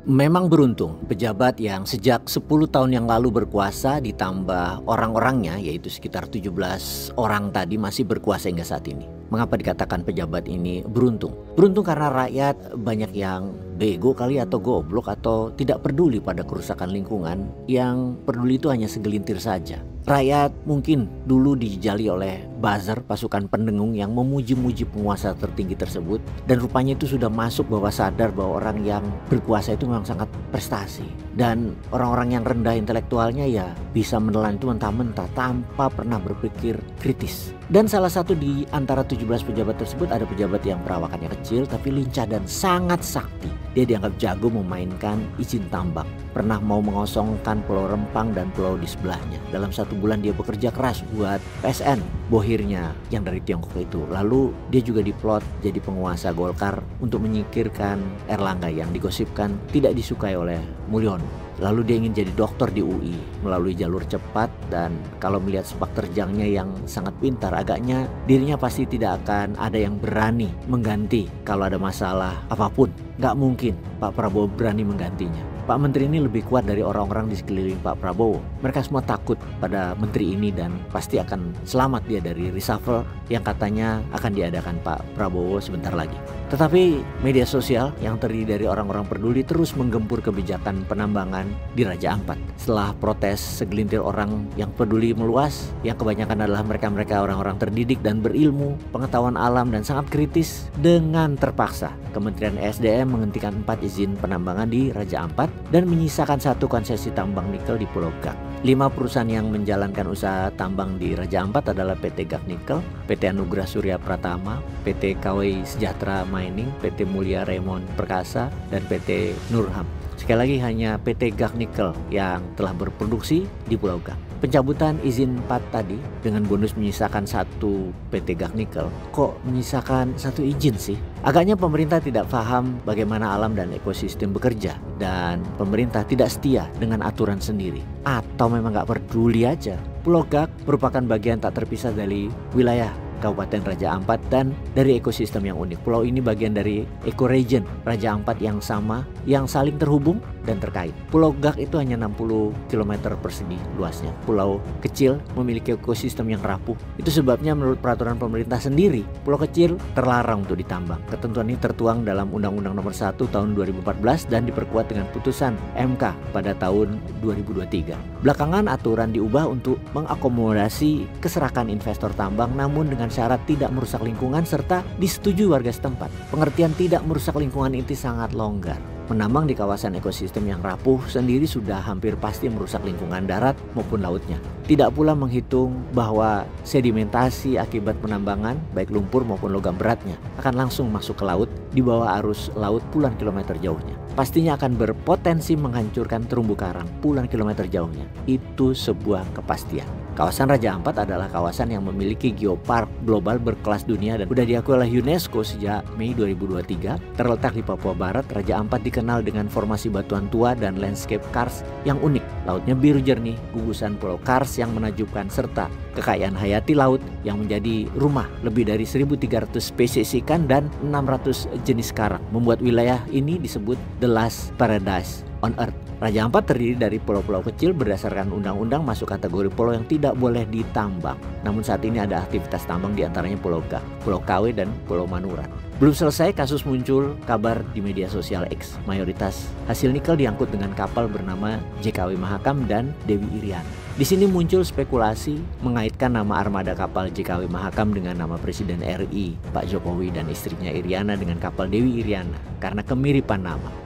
Memang beruntung, pejabat yang sejak 10 tahun yang lalu berkuasa ditambah orang-orangnya yaitu sekitar 17 orang tadi masih berkuasa hingga saat ini. Mengapa dikatakan pejabat ini beruntung? Beruntung karena rakyat banyak yang bego kali atau goblok atau tidak peduli pada kerusakan lingkungan, yang peduli itu hanya segelintir saja. Rakyat mungkin dulu dijali oleh buzzer, pasukan pendengung yang memuji-muji penguasa tertinggi tersebut, dan rupanya itu sudah masuk bawah sadar bahwa orang yang berkuasa itu memang sangat prestasi, dan orang-orang yang rendah intelektualnya ya bisa menelan itu mentah-mentah tanpa pernah berpikir kritis. Dan salah satu di antara 17 pejabat tersebut ada pejabat yang perawakannya kecil tapi lincah dan sangat sakti. Dia dianggap jago memainkan izin tambang. Pernah mau mengosongkan Pulau Rempang dan pulau di sebelahnya. Dalam 1 bulan dia bekerja keras buat PSN, bohirnya yang dari Tiongkok itu. Lalu dia juga diplot jadi penguasa Golkar untuk menyingkirkan Erlangga yang digosipkan tidak disukai oleh Mulyono. Lalu dia ingin jadi dokter di UI melalui jalur cepat, dan kalau melihat sepak terjangnya yang sangat pintar, agaknya dirinya pasti tidak akan ada yang berani mengganti kalau ada masalah apapun. Gak mungkin Pak Prabowo berani menggantinya. Pak Menteri ini lebih kuat dari orang-orang di sekeliling Pak Prabowo. Mereka semua takut pada menteri ini dan pasti akan selamat dia dari reshuffle yang katanya akan diadakan Pak Prabowo sebentar lagi. Tetapi media sosial yang terdiri dari orang-orang peduli terus menggempur kebijakan penambangan di Raja Ampat. Setelah protes segelintir orang yang peduli meluas, yang kebanyakan adalah mereka-mereka orang-orang terdidik dan berilmu, pengetahuan alam dan sangat kritis, dengan terpaksa Kementerian ESDM menghentikan 4 izin penambangan di Raja Ampat dan menyisakan 1 konsesi tambang nikel di Pulau Gak. 5 perusahaan yang menjalankan usaha tambang di Raja Ampat adalah PT Gak Nikel, PT Anugrah Surya Pratama, PT KW Sejahtera Mining, PT Mulia Raymond Perkasa, dan PT Nurham. Sekali lagi hanya PT Gak Nikel yang telah berproduksi di Pulau Gak. Pencabutan izin 4 tadi dengan bonus menyisakan 1 PT Gak Nikel. Kok menyisakan 1 izin sih? Agaknya pemerintah tidak paham bagaimana alam dan ekosistem bekerja, dan pemerintah tidak setia dengan aturan sendiri, atau memang gak peduli aja. Pulau Gak merupakan bagian tak terpisah dari wilayah Kabupaten Raja Ampat dan dari ekosistem yang unik. Pulau ini bagian dari ecoregion Raja Ampat yang sama, yang saling terhubung dan terkait. Pulau Gak itu hanya 60 km persegi luasnya. Pulau kecil memiliki ekosistem yang rapuh. Itu sebabnya menurut peraturan pemerintah sendiri, pulau kecil terlarang untuk ditambang. Ketentuan ini tertuang dalam Undang-Undang Nomor 1 Tahun 2014 dan diperkuat dengan putusan MK pada tahun 2023. Belakangan aturan diubah untuk mengakomodasi keserakan investor tambang, namun dengan syarat tidak merusak lingkungan serta disetujui warga setempat. Pengertian tidak merusak lingkungan itu sangat longgar. Menambang di kawasan ekosistem yang rapuh sendiri sudah hampir pasti merusak lingkungan darat maupun lautnya. Tidak pula menghitung bahwa sedimentasi akibat penambangan, baik lumpur maupun logam beratnya, akan langsung masuk ke laut di bawah arus laut puluhan kilometer jauhnya. Pastinya akan berpotensi menghancurkan terumbu karang puluhan kilometer jauhnya. Itu sebuah kepastian. Kawasan Raja Ampat adalah kawasan yang memiliki geopark global berkelas dunia dan sudah diakui oleh UNESCO sejak Mei 2023. Terletak di Papua Barat, Raja Ampat dikenal dengan formasi batuan tua dan landscape karst yang unik. Lautnya biru jernih, gugusan pulau karst yang menakjubkan, serta kekayaan hayati laut yang menjadi rumah lebih dari 1.300 spesies ikan dan 600 jenis karang, membuat wilayah ini disebut The Last Paradise on Earth. Raja Ampat terdiri dari pulau-pulau kecil berdasarkan undang-undang masuk kategori pulau yang tidak boleh ditambang. Namun saat ini ada aktivitas tambang diantaranya Pulau Gak, Pulau KW, dan Pulau Manuran. Belum selesai kasus muncul kabar di media sosial X. Mayoritas hasil nikel diangkut dengan kapal bernama JKW Mahakam dan Dewi Iriana. Di sini muncul spekulasi mengaitkan nama armada kapal JKW Mahakam dengan nama Presiden RI Pak Jokowi dan istrinya Iriana dengan kapal Dewi Iriana karena kemiripan nama.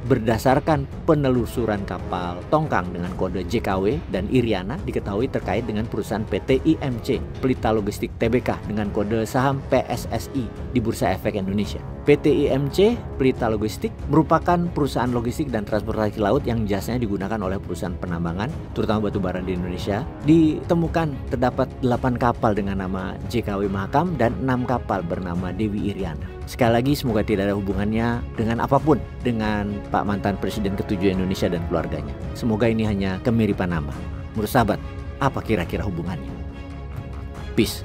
berdasarkan penelusuran kapal Tongkang dengan kode JKW dan Iriana diketahui terkait dengan perusahaan PT IMC Pelita Logistik Tbk dengan kode saham PSSI di Bursa Efek Indonesia. PT IMC Pelita Logistik merupakan perusahaan logistik dan transportasi laut yang jasanya digunakan oleh perusahaan penambangan, terutama batubara di Indonesia. Ditemukan terdapat 8 kapal dengan nama JKW Mahakam dan 6 kapal bernama Dewi Iriana. Sekali lagi semoga tidak ada hubungannya dengan apapun dengan Pak mantan Presiden ke-7 Indonesia dan keluarganya. Semoga ini hanya kemiripan nama. Menurut sahabat, apa kira-kira hubungannya? Peace.